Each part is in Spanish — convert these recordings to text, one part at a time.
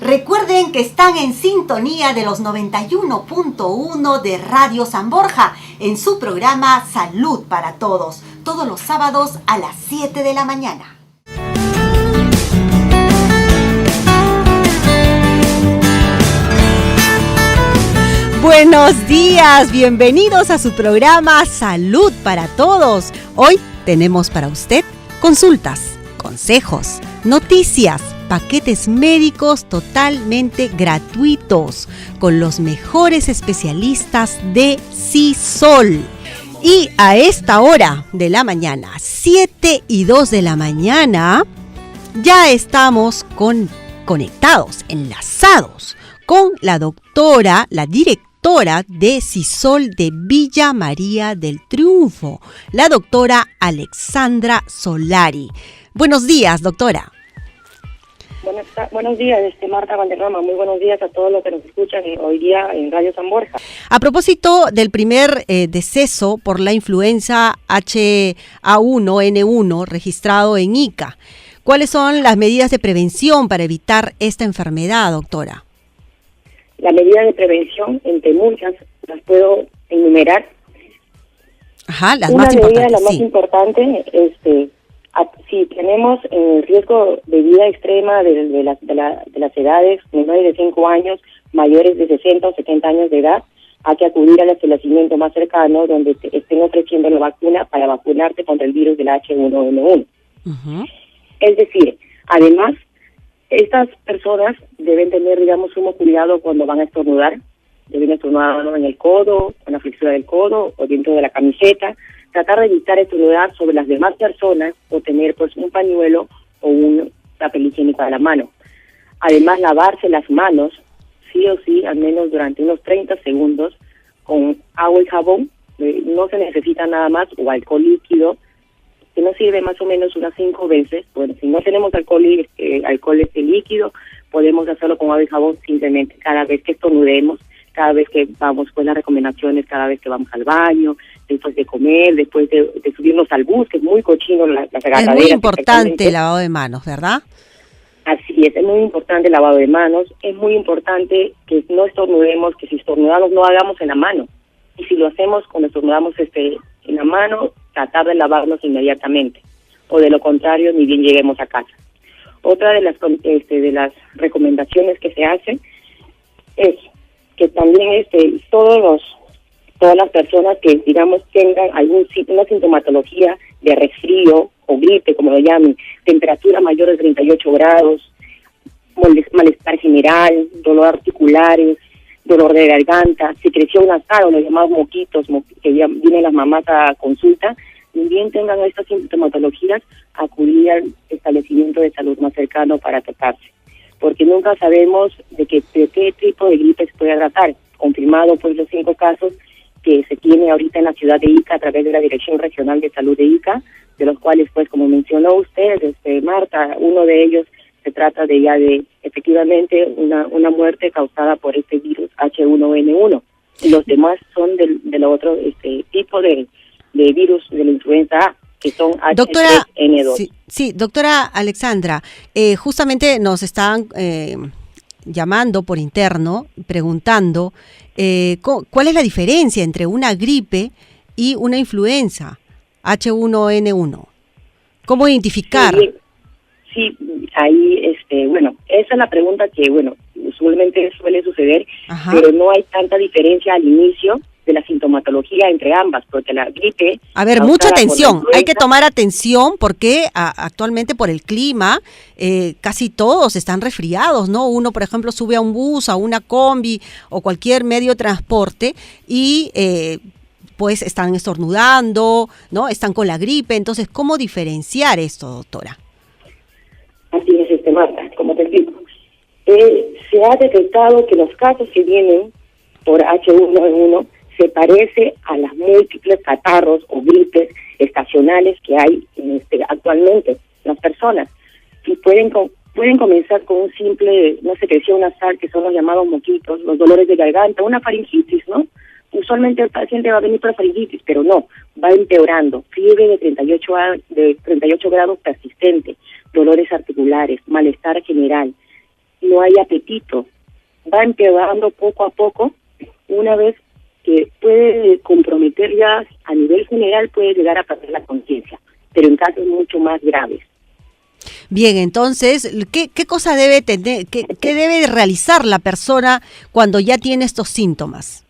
Recuerden que están en sintonía de los 91.1 de Radio San Borja en su programa Salud para Todos, todos los sábados a las 7 de la mañana. Buenos días, bienvenidos a su programa Salud para Todos. Hoy tenemos para usted consultas, consejos, noticias, paquetes médicos totalmente gratuitos con los mejores especialistas de CISOL. Y a esta hora de la mañana, 7:02 de la mañana, ya estamos conectados, enlazados con la doctora, la directora de CISOL de Villa María del Triunfo, la doctora Alexandra Solari. Buenos días, doctora. Buenos días, Marta Valderrama. Muy buenos días a todos los que nos escuchan hoy día en Radio San Borja. A propósito del primer deceso por la influenza H1N1 registrado en Ica, ¿cuáles son las medidas de prevención para evitar esta enfermedad, doctora? Las medidas de prevención, entre muchas, las puedo enumerar. Ajá, las más importantes. Una medida, la más importante, si tenemos riesgo de vida extrema de las edades menores de 5 años, mayores de 60 o 70 años de edad, hay que acudir al establecimiento más cercano donde estén ofreciendo la vacuna para vacunarte contra el virus del H1N1. Uh-huh. Es decir, además, estas personas deben tener, sumo cuidado cuando van a estornudar. Deben estornudar en el codo, en la flexura del codo o dentro de la camiseta. Tratar de evitar estornudar sobre las demás personas o tener un pañuelo o un papel higiénico a la mano. Además, lavarse las manos, sí o sí, al menos durante unos 30 segundos, con agua y jabón. No se necesita nada más, o alcohol líquido, que nos sirve más o menos unas 5 veces. Bueno, si no tenemos alcohol líquido, podemos hacerlo con agua y jabón simplemente cada vez que estornudemos, cada vez que vamos, las recomendaciones, cada vez que vamos al baño, después de comer, después de subirnos al bus, que es muy cochino la regadera. Es muy importante el lavado de manos, ¿verdad? Así es muy importante el lavado de manos. Es muy importante que no estornudemos, que si estornudamos no hagamos en la mano. Y si lo hacemos cuando estornudamos en la mano, tratar de lavarnos inmediatamente, o de lo contrario, ni bien lleguemos a casa. Otra de las recomendaciones que se hacen es que también todas las personas que tengan una sintomatología de resfrío o gripe, como lo llamen, temperatura mayor de 38 grados, malestar general, dolor articulares, dolor de garganta, secreción nasal o los llamados moquitos que ya vienen las mamás a consulta, bien tengan estas sintomatologías, acudir al establecimiento de salud más cercano para tratarse, porque nunca sabemos de qué tipo de gripe se puede tratar. Confirmado los 5 casos que se tiene ahorita en la ciudad de Ica a través de la Dirección Regional de Salud de Ica, de los cuales, como mencionó usted, Marta, uno de ellos se trata de efectivamente una muerte causada por este virus H1N1. Y los demás son del otro tipo de virus de la influenza A, que son H3N2. Sí, doctora Alexandra, justamente nos estaban llamando por interno, preguntando cuál es la diferencia entre una gripe y una influenza H1N1. ¿Cómo identificar? Sí, ahí, esa es la pregunta que, usualmente suele suceder. Ajá. Pero no hay tanta diferencia al inicio de la sintomatología entre ambas, porque la gripe... A ver, mucha atención, hay que tomar atención porque actualmente por el clima casi todos están resfriados, ¿no? Uno, por ejemplo, sube a un bus, a una combi o cualquier medio de transporte y pues están estornudando, ¿no? Están con la gripe, entonces, ¿cómo diferenciar esto, doctora? Así es, Marta, como te digo. Se ha detectado que los casos que vienen por H1N1 se parece a las múltiples catarros o gripes estacionales que hay actualmente las personas. Y pueden comenzar con un simple, una secreción nasal, que son los llamados moquitos, los dolores de garganta, una faringitis, ¿no? usualmente el paciente va a venir por faringitis, pero no, va empeorando. Fiebre de 38 grados persistente, dolores articulares, malestar general, no hay apetito. Va empeorando poco a poco, una vez que puede comprometer ya a nivel general, puede llegar a perder la conciencia, pero en casos mucho más graves. Bien, entonces, ¿qué cosa debe tener, qué debe realizar la persona cuando ya tiene estos síntomas?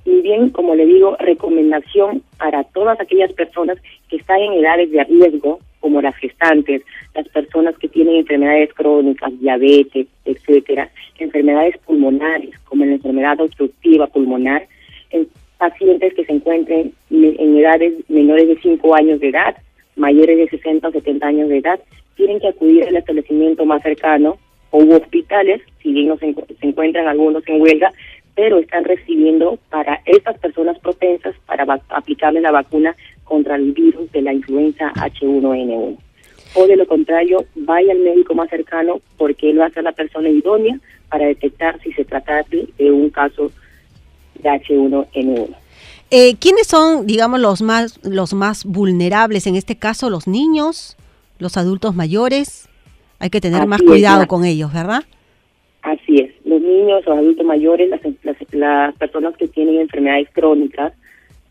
Y bien, como le digo, recomendación para todas aquellas personas que están en edades de riesgo, como las gestantes, las personas que tienen enfermedades crónicas, diabetes, etcétera, enfermedades pulmonares, como la enfermedad obstructiva pulmonar, en pacientes que se encuentren en edades menores de 5 años de edad, mayores de 60 o 70 años de edad, tienen que acudir al establecimiento más cercano o hospitales, si bien no se encuentran algunos en huelga, pero están recibiendo para estas personas propensas para aplicarle la vacuna contra el virus de la influenza H1N1. O de lo contrario, vaya al médico más cercano porque él va a ser la persona idónea para detectar si se trata de un caso de H1N1. ¿Quiénes son, digamos, los más vulnerables? En este caso, los niños, los adultos mayores. Hay que tener más cuidado con ellos, ¿verdad? Así es. Los niños o adultos mayores, las personas que tienen enfermedades crónicas,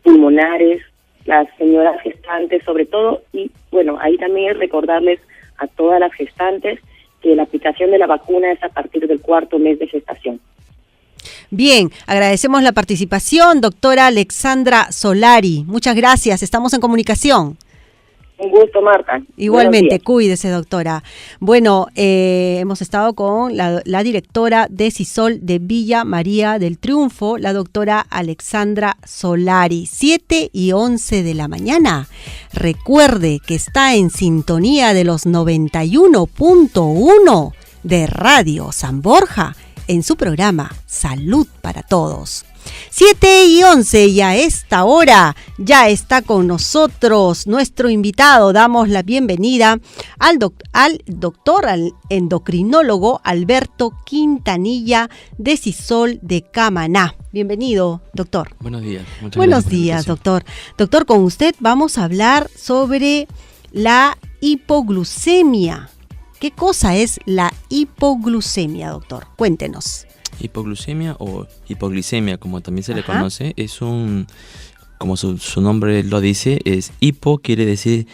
pulmonares, las señoras gestantes sobre todo, y bueno, ahí también es recordarles a todas las gestantes que la aplicación de la vacuna es a partir del 4º mes de gestación. Bien, agradecemos la participación, doctora Alexandra Solari. Muchas gracias, estamos en comunicación. Un gusto, Marta. Igualmente, cuídese, doctora. Bueno, hemos estado con la directora de CISOL de Villa María del Triunfo, la doctora Alexandra Solari, 7:11 de la mañana. Recuerde que está en sintonía de los 91.1 de Radio San Borja en su programa Salud para Todos. 7:11 y a esta hora ya está con nosotros nuestro invitado. Damos la bienvenida al doctor endocrinólogo Alberto Quintanilla de CISOL de Camaná. Bienvenido, doctor. Buenos días. Buenos días, doctor. Doctor, con usted vamos a hablar sobre la hipoglucemia. ¿Qué cosa es la hipoglucemia, doctor? Cuéntenos. Hipoglucemia o hipoglicemia, como también se le conoce, es como su nombre lo dice, es hipo quiere decir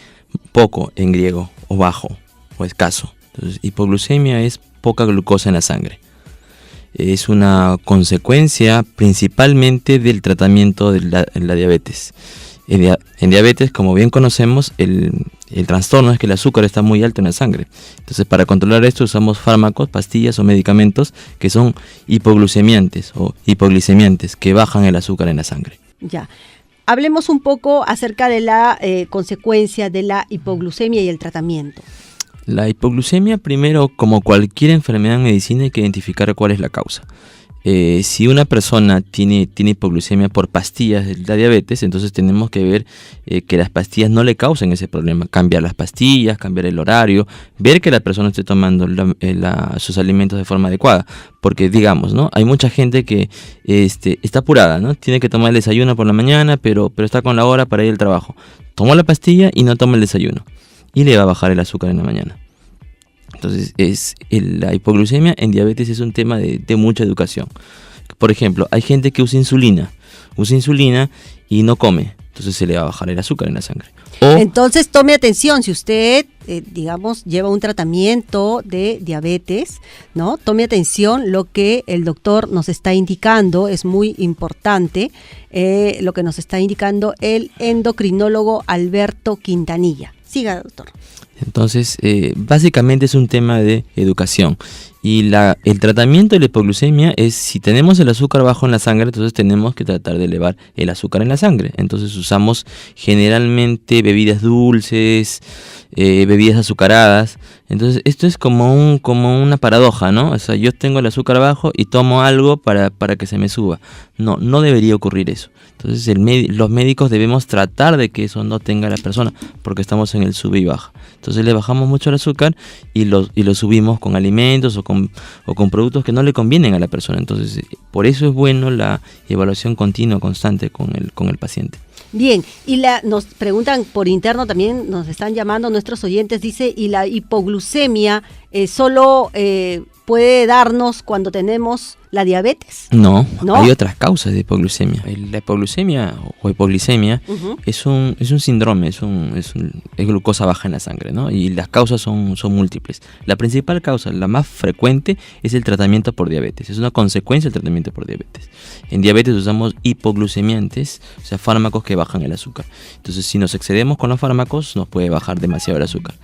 poco en griego, o bajo, o escaso. Entonces, hipoglucemia es poca glucosa en la sangre. Es una consecuencia principalmente del tratamiento de la diabetes. En diabetes, como bien conocemos, el trastorno es que el azúcar está muy alto en la sangre. Entonces, para controlar esto usamos fármacos, pastillas o medicamentos que son hipoglucemiantes o hipoglicemiantes, que bajan el azúcar en la sangre. Ya. Hablemos un poco acerca de la consecuencia de la hipoglucemia y el tratamiento. La hipoglucemia, primero, como cualquier enfermedad en medicina, hay que identificar cuál es la causa. Si una persona tiene hipoglucemia por pastillas de la diabetes, entonces tenemos que ver que las pastillas no le causen ese problema. Cambiar las pastillas, cambiar el horario, ver que la persona esté tomando sus alimentos de forma adecuada. Porque digamos, ¿no? Hay mucha gente que está apurada, ¿no? Tiene que tomar el desayuno por la mañana, pero está con la hora para ir al trabajo. Tomó la pastilla y no toma el desayuno. Y le va a bajar el azúcar en la mañana. Entonces, la hipoglucemia en diabetes es un tema de mucha educación. Por ejemplo, hay gente que usa insulina y no come, entonces se le va a bajar el azúcar en la sangre. Entonces, tome atención, si usted, lleva un tratamiento de diabetes, ¿no? Tome atención lo que el doctor nos está indicando, es muy importante lo que nos está indicando el endocrinólogo Alberto Quintanilla. Siga, doctor. Entonces, básicamente es un tema de educación. Y el tratamiento de la hipoglucemia es, si tenemos el azúcar bajo en la sangre, entonces tenemos que tratar de elevar el azúcar en la sangre. Entonces usamos generalmente bebidas dulces, bebidas azucaradas. Entonces esto es como una paradoja, ¿no? O sea, yo tengo el azúcar bajo y tomo algo para que se me suba. No debería ocurrir eso. Entonces los médicos debemos tratar de que eso no tenga la persona, porque estamos en el sube y baja. Entonces Entonces le bajamos mucho el azúcar y lo subimos con alimentos o con productos que no le convienen a la persona. Entonces, por eso es bueno la evaluación continua, constante con el paciente. Bien, y nos preguntan por interno, también nos están llamando nuestros oyentes, dice, ¿y la hipoglucemia solo puede darnos cuando tenemos la diabetes? No, hay otras causas de hipoglucemia. La hipoglucemia o hipoglicemia es un síndrome, es glucosa baja en la sangre, ¿no? Y las causas son múltiples. La principal causa, la más frecuente, es el tratamiento por diabetes. Es una consecuencia del tratamiento por diabetes. En diabetes usamos hipoglucemiantes, o sea, fármacos que bajan el azúcar. Entonces, si nos excedemos con los fármacos, nos puede bajar demasiado el azúcar.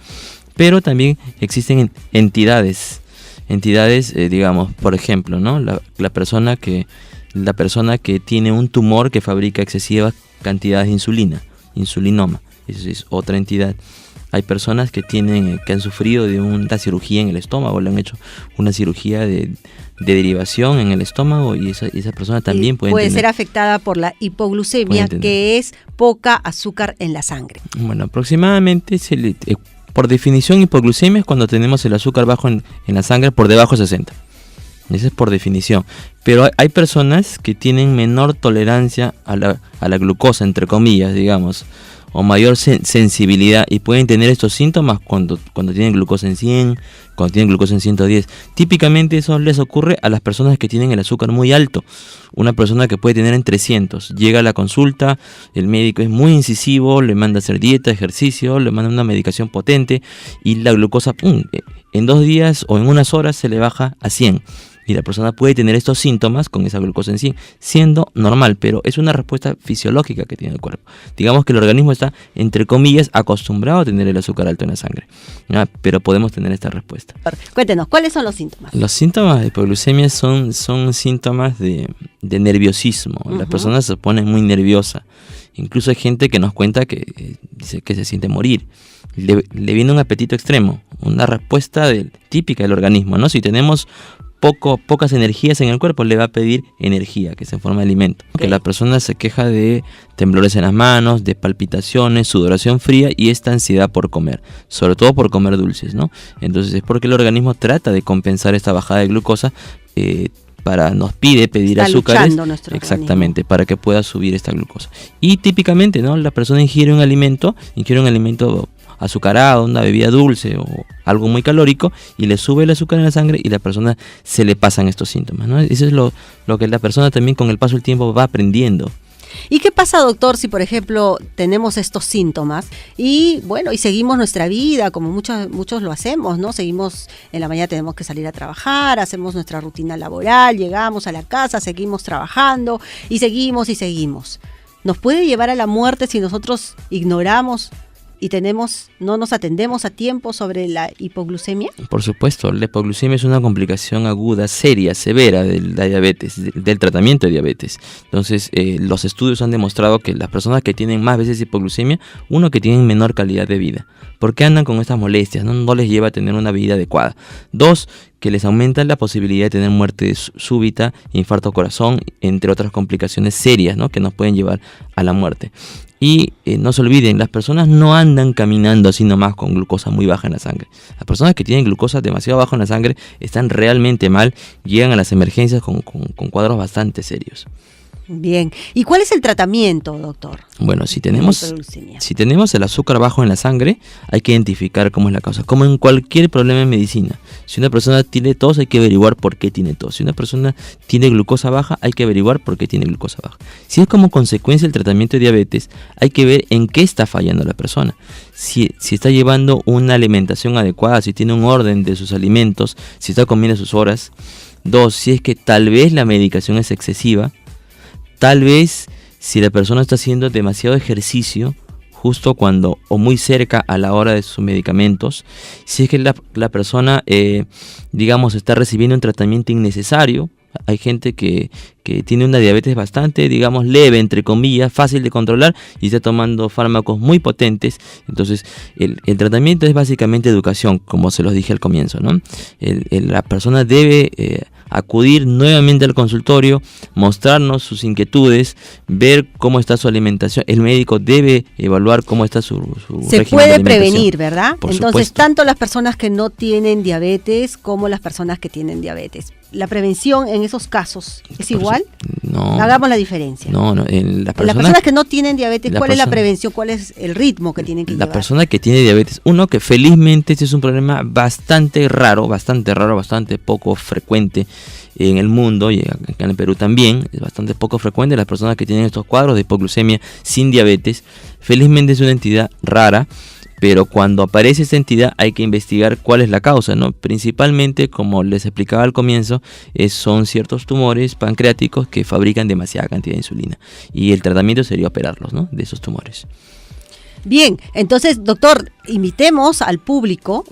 Pero también existen entidades, digamos, por ejemplo, ¿no? La persona que tiene un tumor que fabrica excesivas cantidades de insulina, insulinoma, esa es otra entidad. Hay personas que han sufrido de una cirugía en el estómago, le han hecho una cirugía de derivación en el estómago y esa persona también puede ser afectada por la hipoglucemia, que es poca azúcar en la sangre. Bueno, aproximadamente por definición, hipoglucemia es cuando tenemos el azúcar bajo en la sangre por debajo de 60. Esa es por definición. Pero hay personas que tienen menor tolerancia a la glucosa, entre comillas, digamos, o mayor sensibilidad, y pueden tener estos síntomas cuando tienen glucosa en 100, cuando tienen glucosa en 110. Típicamente eso les ocurre a las personas que tienen el azúcar muy alto. Una persona que puede tener en 300, llega a la consulta, el médico es muy incisivo, le manda a hacer dieta, ejercicio, le manda una medicación potente y la glucosa, en 2 días o en unas horas se le baja a 100. Y la persona puede tener estos síntomas con esa glucosa en 100, siendo normal, pero es una respuesta fisiológica que tiene el cuerpo. Digamos que el organismo está, entre comillas, acostumbrado a tener el azúcar alto en la sangre, ¿no? Pero podemos tener esta respuesta. Cuéntenos, ¿cuáles son los síntomas? Los síntomas de hipoglucemia son síntomas de nerviosismo. La persona se pone muy nerviosa. Incluso hay gente que nos cuenta que dice que se siente morir. Le viene un apetito extremo, una respuesta típica del organismo, ¿no? Si tenemos pocas energías en el cuerpo, le va a pedir energía, que es en forma de alimento. Que la persona se queja de temblores en las manos, de palpitaciones, sudoración fría y esta ansiedad por comer, sobre todo por comer dulces, ¿no? Entonces es porque el organismo trata de compensar esta bajada de glucosa, nos pide pedir azúcares, exactamente, para que pueda subir esta glucosa. Y típicamente, ¿no? La persona ingiere un alimento azucarado, una bebida dulce o algo muy calórico y le sube el azúcar en la sangre y la persona se le pasan estos síntomas, ¿no? Eso es lo que la persona también con el paso del tiempo va aprendiendo. ¿Y qué pasa, doctor, si por ejemplo tenemos estos síntomas y seguimos nuestra vida como muchos lo hacemos, ¿no? Seguimos, en la mañana tenemos que salir a trabajar, hacemos nuestra rutina laboral, llegamos a la casa, seguimos trabajando y seguimos. ¿Nos puede llevar a la muerte si nosotros ignoramos y no nos atendemos a tiempo sobre la hipoglucemia? Por supuesto, la hipoglucemia es una complicación aguda, seria, severa de la diabetes, del tratamiento de diabetes. Entonces, los estudios han demostrado que las personas que tienen más veces hipoglucemia, que tienen menor calidad de vida. ¿Por qué andan con estas molestias? No les lleva a tener una vida adecuada. 2, que les aumenta la posibilidad de tener muerte súbita, infarto corazón, entre otras complicaciones serias, ¿no? Que nos pueden llevar a la muerte. Y no se olviden, las personas no andan caminando así nomás con glucosa muy baja en la sangre. Las personas que tienen glucosa demasiado baja en la sangre están realmente mal, llegan a las emergencias con cuadros bastante serios. Bien. ¿Y cuál es el tratamiento, doctor? Bueno, si tenemos el azúcar bajo en la sangre, hay que identificar cómo es la causa. Como en cualquier problema en medicina. Si una persona tiene tos, hay que averiguar por qué tiene tos. Si una persona tiene glucosa baja, hay que averiguar por qué tiene glucosa baja. Si es como consecuencia del tratamiento de diabetes, hay que ver en qué está fallando la persona. Si está llevando una alimentación adecuada, si tiene un orden de sus alimentos, si está comiendo a sus horas. 2, si es que tal vez la medicación es excesiva. Tal vez si la persona está haciendo demasiado ejercicio justo cuando o muy cerca a la hora de sus medicamentos, si es que la persona está recibiendo un tratamiento innecesario. Hay gente que tiene una diabetes bastante, leve, entre comillas, fácil de controlar y está tomando fármacos muy potentes. Entonces, el tratamiento es básicamente educación, como se los dije al comienzo, ¿no? La persona debe acudir nuevamente al consultorio, mostrarnos sus inquietudes, ver cómo está su alimentación. El médico debe evaluar cómo está su régimen de alimentación. Se puede prevenir, ¿verdad? Por Entonces, supuesto. tanto las personas que no tienen diabetes como las personas que tienen diabetes. ¿La prevención en esos casos es igual? No. Hagamos la diferencia. No, las En las personas personas que no tienen diabetes, ¿cuál es la persona- prevención? ¿Cuál es el ritmo que tienen que La llevar? persona que tiene diabetes, uno que felizmente este es un problema bastante raro, bastante poco frecuente en el mundo y acá en el Perú también, es bastante poco frecuente las personas que tienen estos cuadros de hipoglucemia sin diabetes. Felizmente es una entidad rara, pero cuando aparece esta entidad hay que investigar cuál es la causa, ¿no? Principalmente, como les explicaba al comienzo, son ciertos tumores pancreáticos que fabrican demasiada cantidad de insulina y el tratamiento sería operarlos, ¿no? De esos tumores. Bien, entonces, doctor, invitemos al público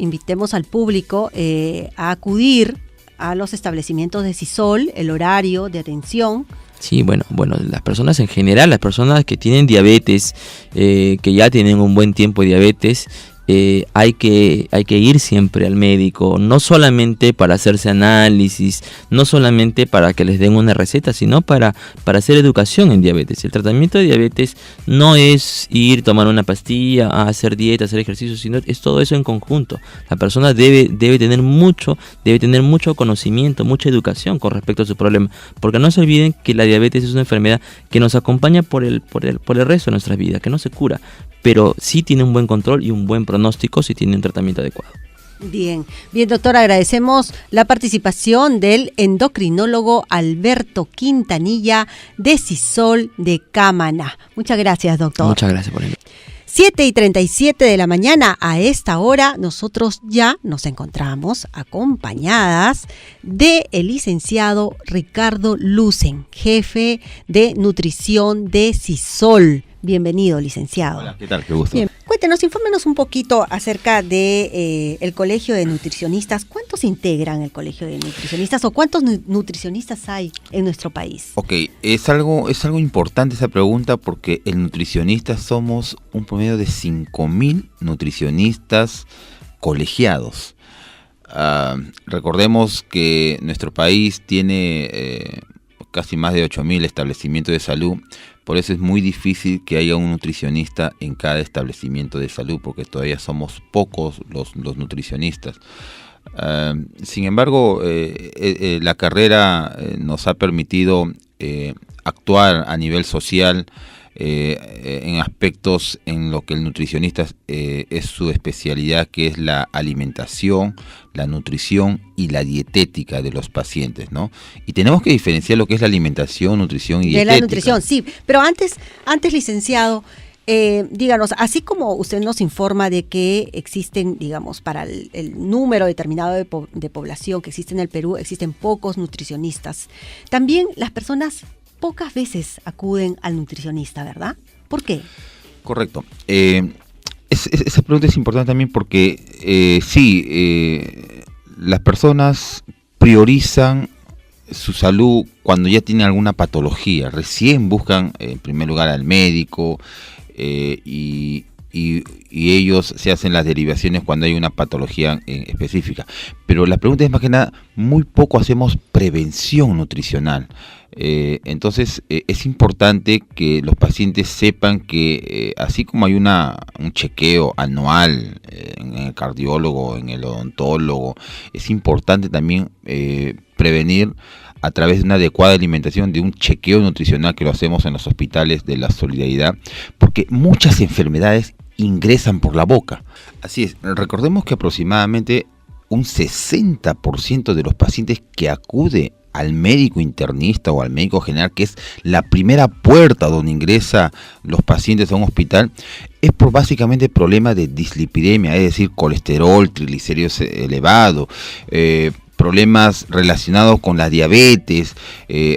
a acudir a los establecimientos de Sisol, el horario de atención. Sí, bueno, las personas en general, las personas que tienen diabetes, que ya tienen un buen tiempo de diabetes, hay que ir siempre al médico, no solamente para hacerse análisis, no solamente para que les den una receta, sino para hacer educación en diabetes. El tratamiento de diabetes no es ir, tomar una pastilla, hacer dieta, hacer ejercicio, sino es todo eso en conjunto. La persona debe tener mucho conocimiento, mucha educación con respecto a su problema, porque no se olviden que la diabetes es una enfermedad que nos acompaña por el resto de nuestras vidas, que no se cura, pero sí tiene un buen control y un buen pronóstico si tiene un tratamiento adecuado. Bien, doctor, agradecemos la participación del endocrinólogo Alberto Quintanilla de Sisol de Cámara. Muchas gracias, doctor. Muchas gracias por el... 7:37 de la mañana, a esta hora nosotros ya nos encontramos acompañadas del licenciado Ricardo Lucen, jefe de nutrición de Sisol. Bienvenido, licenciado. Hola, ¿qué tal? Qué gusto. Bien, cuéntenos, infórmenos un poquito acerca de el Colegio de Nutricionistas. ¿Cuántos integran el Colegio de Nutricionistas o cuántos nutricionistas hay en nuestro país? Ok, es algo importante esa pregunta porque el nutricionista somos un promedio de 5.000 nutricionistas colegiados. Recordemos que nuestro país tiene casi más de 8.000 establecimientos de salud. Por eso es muy difícil que haya un nutricionista en cada establecimiento de salud, porque todavía somos pocos los nutricionistas. Sin embargo, la carrera nos ha permitido actuar a nivel social en aspectos en lo que el nutricionista es su especialidad, que es la alimentación, la nutrición y la dietética de los pacientes, ¿no? Y tenemos que diferenciar lo que es la alimentación, nutrición y dietética. De la nutrición, sí. Pero antes licenciado, díganos, así como usted nos informa de que existen, digamos, para el número determinado de población que existe en el Perú, existen pocos nutricionistas, también las personas pocas veces acuden al nutricionista, ¿verdad? ¿Por qué? Correcto. Esa pregunta es importante también porque las personas priorizan su salud cuando ya tienen alguna patología. Recién buscan en primer lugar al médico y ellos se hacen las derivaciones cuando hay una patología específica. Pero la pregunta es más que nada, muy poco hacemos prevención nutricional. Entonces es importante que los pacientes sepan que así como hay un chequeo anual en el cardiólogo, en el odontólogo, es importante también prevenir a través de una adecuada alimentación, de un chequeo nutricional que lo hacemos en los hospitales de la Solidaridad, porque muchas enfermedades ingresan por la boca. Así es, recordemos que aproximadamente un 60% de los pacientes que acude al médico internista o al médico general, que es la primera puerta donde ingresan los pacientes a un hospital, es por básicamente problemas de dislipidemia, es decir, colesterol, triglicéridos elevados, problemas relacionados con la diabetes.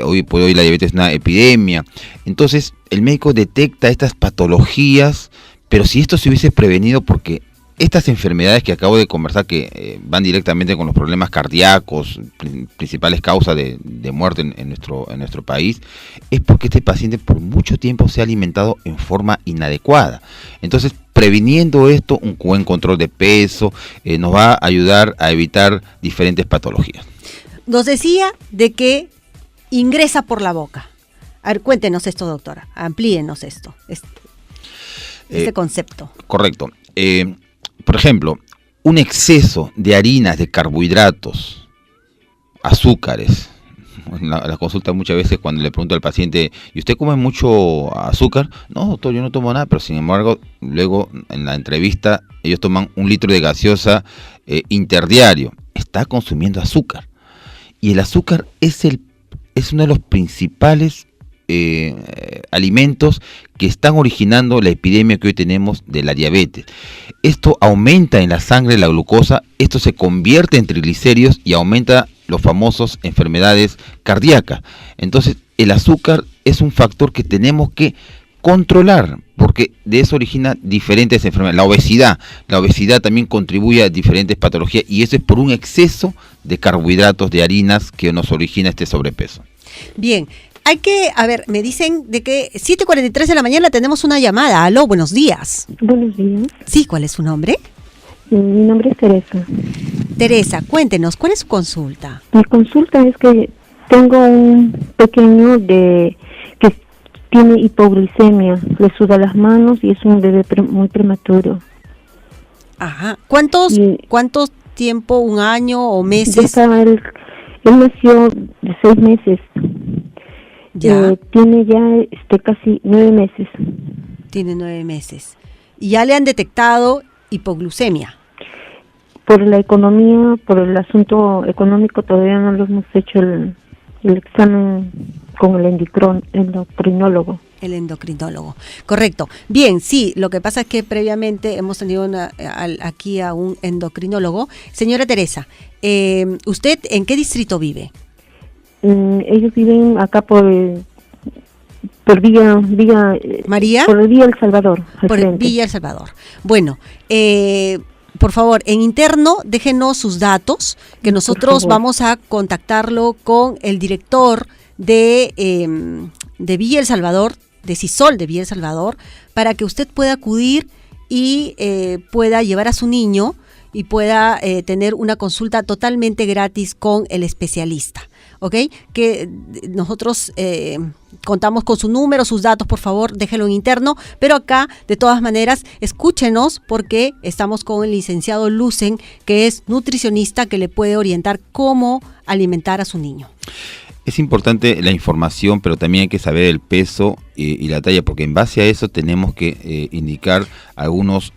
Hoy por hoy la diabetes es una epidemia. Entonces el médico detecta estas patologías, pero si esto se hubiese prevenido, porque estas enfermedades que acabo de conversar, que van directamente con los problemas cardíacos, principales causas de muerte en nuestro país, es porque este paciente por mucho tiempo se ha alimentado en forma inadecuada. Entonces, previniendo esto, un buen control de peso nos va a ayudar a evitar diferentes patologías. nos decía de que ingresa por la boca. A ver, cuéntenos esto, doctora, amplíenos esto, este concepto. Correcto. Por ejemplo, un exceso de harinas, de carbohidratos, azúcares. En la consulta muchas veces cuando le pregunto al paciente, ¿y usted come mucho azúcar? No, doctor, yo no tomo nada, pero sin embargo, luego en la entrevista ellos toman 1 litro de gaseosa interdiario. Está consumiendo azúcar. Y el azúcar es uno de los principales alimentos que están originando la epidemia que hoy tenemos de la diabetes. Esto aumenta en la sangre la glucosa, esto se convierte en triglicéridos y aumenta los famosos enfermedades cardíacas. Entonces, el azúcar es un factor que tenemos que controlar, porque de eso origina diferentes enfermedades. La obesidad también contribuye a diferentes patologías y eso es por un exceso de carbohidratos, de harinas que nos origina este sobrepeso. Bien. Me dicen de que 7:43 de la mañana tenemos una llamada. Aló, buenos días. Buenos días. Sí, ¿cuál es su nombre? Mi nombre es Teresa. Teresa, cuéntenos, ¿cuál es su consulta? Mi consulta es que tengo un pequeño que tiene hipoglucemia, le suda las manos y es un bebé muy prematuro. Ajá. ¿Cuántos tiempo, un año o meses? Él nació de 6 meses. Ya. Tiene ya casi 9 meses. Tiene 9 meses. Y ya le han detectado hipoglucemia. Por la economía, por el asunto económico, todavía no lo hemos hecho el examen con el endocrinólogo. El endocrinólogo, correcto. Bien, sí, lo que pasa es que previamente hemos tenido aquí a un endocrinólogo. Señora Teresa, ¿usted en qué distrito vive? Ellos viven acá por Villa María. Por Villa El Salvador. Por Villa El Salvador. Bueno, por favor, en interno déjenos sus datos, que nosotros vamos a contactarlo con el director de Villa El Salvador, de CISOL de Villa El Salvador, para que usted pueda acudir y pueda llevar a su niño y pueda tener una consulta totalmente gratis con el especialista. ¿Ok? Que nosotros contamos con su número, sus datos, por favor, déjelo en interno, pero acá, de todas maneras, escúchenos porque estamos con el licenciado Lucen, que es nutricionista, que le puede orientar cómo alimentar a su niño. Es importante la información, pero también hay que saber el peso y la talla, porque en base a eso tenemos que indicar algunos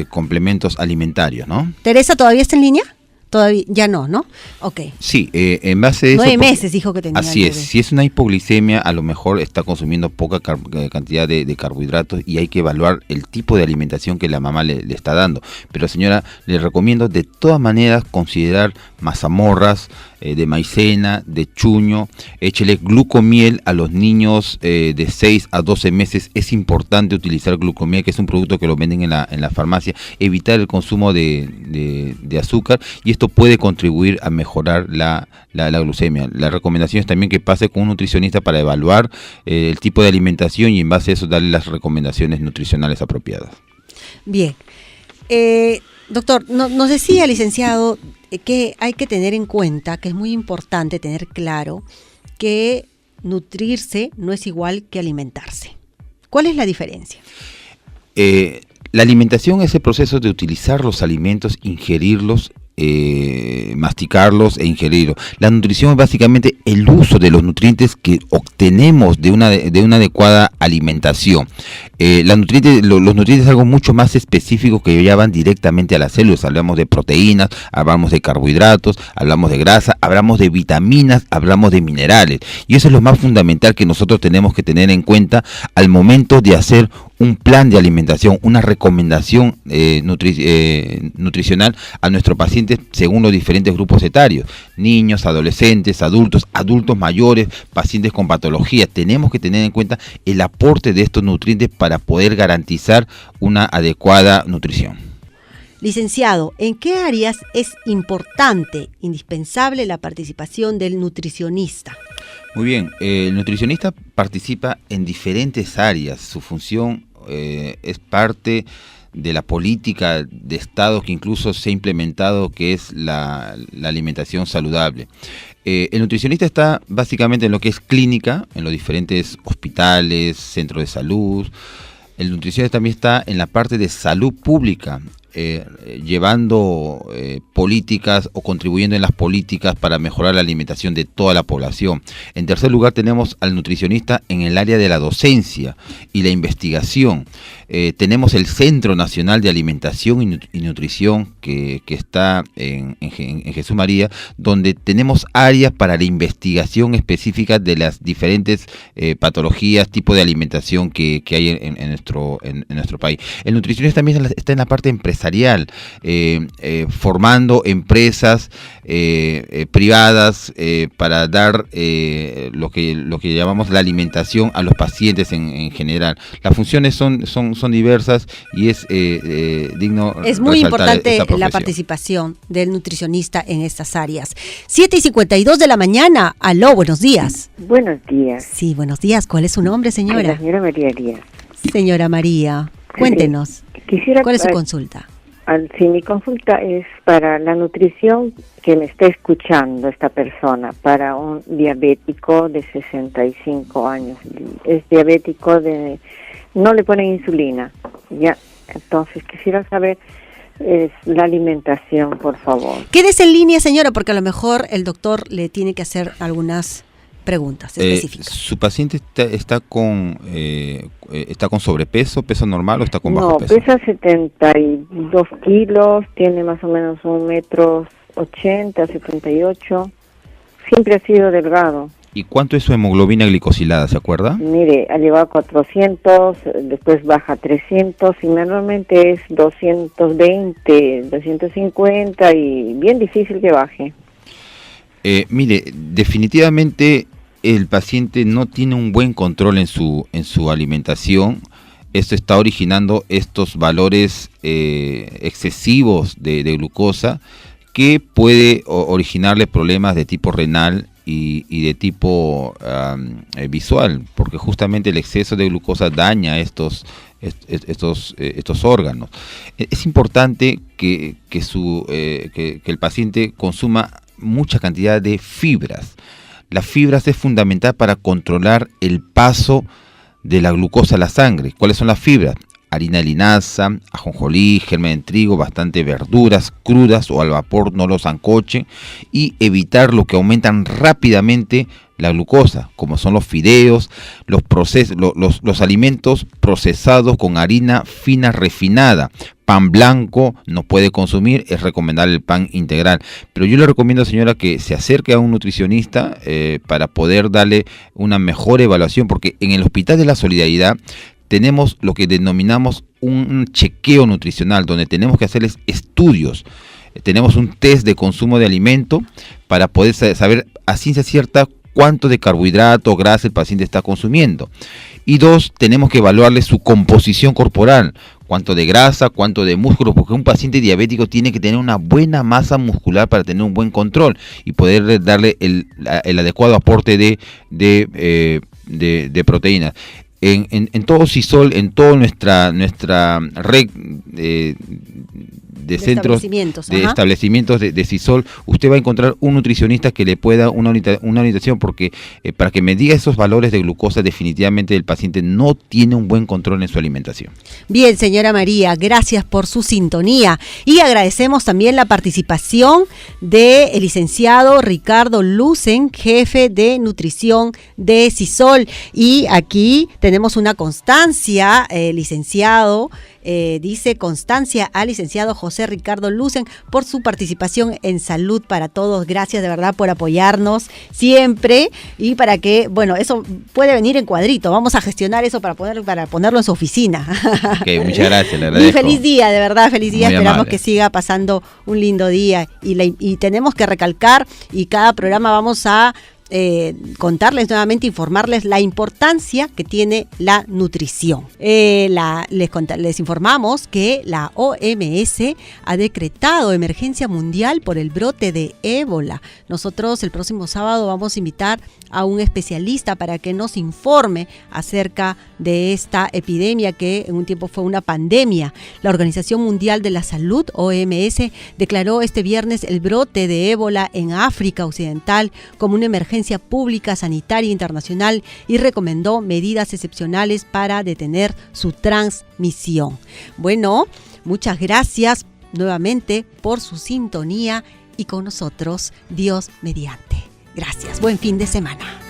complementos alimentarios, ¿no? ¿Teresa todavía está en línea? Todavía, ya no, ¿no? Ok. Sí, en base a eso... 9 meses dijo que tenía. Así es, si es una hipoglicemia, a lo mejor está consumiendo poca cantidad de carbohidratos y hay que evaluar el tipo de alimentación que la mamá le está dando. Pero señora, le recomiendo de todas maneras considerar mazamorras, de maicena, de chuño, échele glucomiel a los niños de 6 a 12 meses. Es importante utilizar glucomiel, que es un producto que lo venden en la farmacia, evitar el consumo de azúcar, y esto puede contribuir a mejorar la glucemia. La recomendación es también que pase con un nutricionista para evaluar el tipo de alimentación y en base a eso darle las recomendaciones nutricionales apropiadas. Bien. Doctor, nos decía, licenciado, que hay que tener en cuenta, que es muy importante tener claro que nutrirse no es igual que alimentarse. ¿Cuál es la diferencia? La alimentación es el proceso de utilizar los alimentos, ingerirlos, masticarlos e ingerirlos. La nutrición es básicamente el uso de los nutrientes que obtenemos de una adecuada alimentación. Los nutrientes es algo mucho más específico que ya van directamente a las células. Hablamos de proteínas, hablamos de carbohidratos, hablamos de grasa, hablamos de vitaminas, hablamos de minerales. Y eso es lo más fundamental que nosotros tenemos que tener en cuenta al momento de hacer un plan de alimentación, una recomendación nutricional a nuestro paciente según los diferentes grupos etarios: niños, adolescentes, adultos mayores, pacientes con patologías. Tenemos que tener en cuenta el aporte de estos nutrientes para poder garantizar una adecuada nutrición. Licenciado, ¿en qué áreas es importante, indispensable la participación del nutricionista? Muy bien, el nutricionista participa en diferentes áreas. Su función es parte de la política de Estado que incluso se ha implementado, que es la alimentación saludable. El nutricionista está básicamente en lo que es clínica, en los diferentes hospitales, centros de salud. El nutricionista también está en la parte de salud pública, llevando políticas o contribuyendo en las políticas para mejorar la alimentación de toda la población. En tercer lugar, tenemos al nutricionista en el área de la docencia y la investigación. Tenemos el Centro Nacional de Alimentación y Nutrición que está en Jesús María, donde tenemos áreas para la investigación específica de las diferentes patologías, tipo de alimentación que hay en nuestro país. El nutricionista también está en la parte empresarial, formando empresas privadas para dar lo que llamamos la alimentación a los pacientes en general. Las funciones son diversas y es digno. Es muy importante la participación del nutricionista en estas áreas. 7:52 de la mañana. Aló, buenos días. Buenos días. Sí, buenos días. ¿Cuál es su nombre, señora? La señora María Díaz. Señora María, cuéntenos. Quisiera, ¿cuál es su consulta? Sí, mi consulta es para la nutrición que me está escuchando esta persona, para un diabético de 65 años. Es diabético no le ponen insulina, ya. Entonces quisiera saber la alimentación, por favor. Quédese en línea, señora, porque a lo mejor el doctor le tiene que hacer algunas preguntas específicas. ¿Su paciente está con sobrepeso, peso normal o está con bajo peso? No, pesa 72 kilos, tiene más o menos 1,80 m, 78. Siempre ha sido delgado. ¿Y cuánto es su hemoglobina glicosilada, se acuerda? Mire, ha llegado a 400, después baja a 300 y normalmente es 220, 250 y bien difícil que baje. Mire, definitivamente el paciente no tiene un buen control en su alimentación. Esto está originando estos valores excesivos de glucosa que puede originarle problemas de tipo renal y de tipo visual, porque justamente el exceso de glucosa daña estos órganos. Es importante que el paciente consuma mucha cantidad de fibras. Las fibras es fundamental para controlar el paso de la glucosa a la sangre. ¿Cuáles son las fibras? Harina de linaza, ajonjolí, germen de trigo, bastante verduras crudas o al vapor, no los sancochen, y evitar lo que aumentan rápidamente la glucosa, como son los fideos, los alimentos procesados con harina fina refinada. Pan blanco no puede consumir, es recomendable el pan integral. Pero yo le recomiendo, señora, que se acerque a un nutricionista para poder darle una mejor evaluación, porque en el Hospital de la Solidaridad tenemos lo que denominamos un chequeo nutricional, donde tenemos que hacerles estudios. Tenemos un test de consumo de alimento para poder saber a ciencia cierta cuánto de carbohidrato o grasa el paciente está consumiendo. Y dos, tenemos que evaluarle su composición corporal, cuánto de grasa, cuánto de músculo, porque un paciente diabético tiene que tener una buena masa muscular para tener un buen control y poder darle el adecuado aporte de proteínas. En todo CISOL, en toda nuestra red de centros, de establecimientos de CISOL, usted va a encontrar un nutricionista que le pueda dar una orientación, porque para que me diga esos valores de glucosa, definitivamente el paciente no tiene un buen control en su alimentación. Bien, señora María, gracias por su sintonía y agradecemos también la participación del licenciado Ricardo Lucen, jefe de nutrición de CISOL. Y aquí tenemos una constancia, licenciado. Dice constancia al licenciado José Ricardo Lucen por su participación en Salud para Todos. Gracias de verdad por apoyarnos siempre y para que, bueno, eso puede venir en cuadrito. Vamos a gestionar eso para ponerlo en su oficina. Ok, muchas gracias, le agradezco. Y feliz día, de verdad, feliz día. Muy Esperamos amable. que siga pasando un lindo día y tenemos que recalcar, y cada programa vamos a contarles nuevamente, informarles la importancia que tiene la nutrición. Les informamos que la OMS ha decretado emergencia mundial por el brote de ébola. Nosotros el próximo sábado vamos a invitar a un especialista para que nos informe acerca de esta epidemia que en un tiempo fue una pandemia. La Organización Mundial de la Salud, OMS, declaró este viernes el brote de ébola en África Occidental como una emergencia pública sanitaria internacional y recomendó medidas excepcionales para detener su transmisión. Bueno, muchas gracias nuevamente por su sintonía y con nosotros, Dios mediante. Gracias. Buen fin de semana.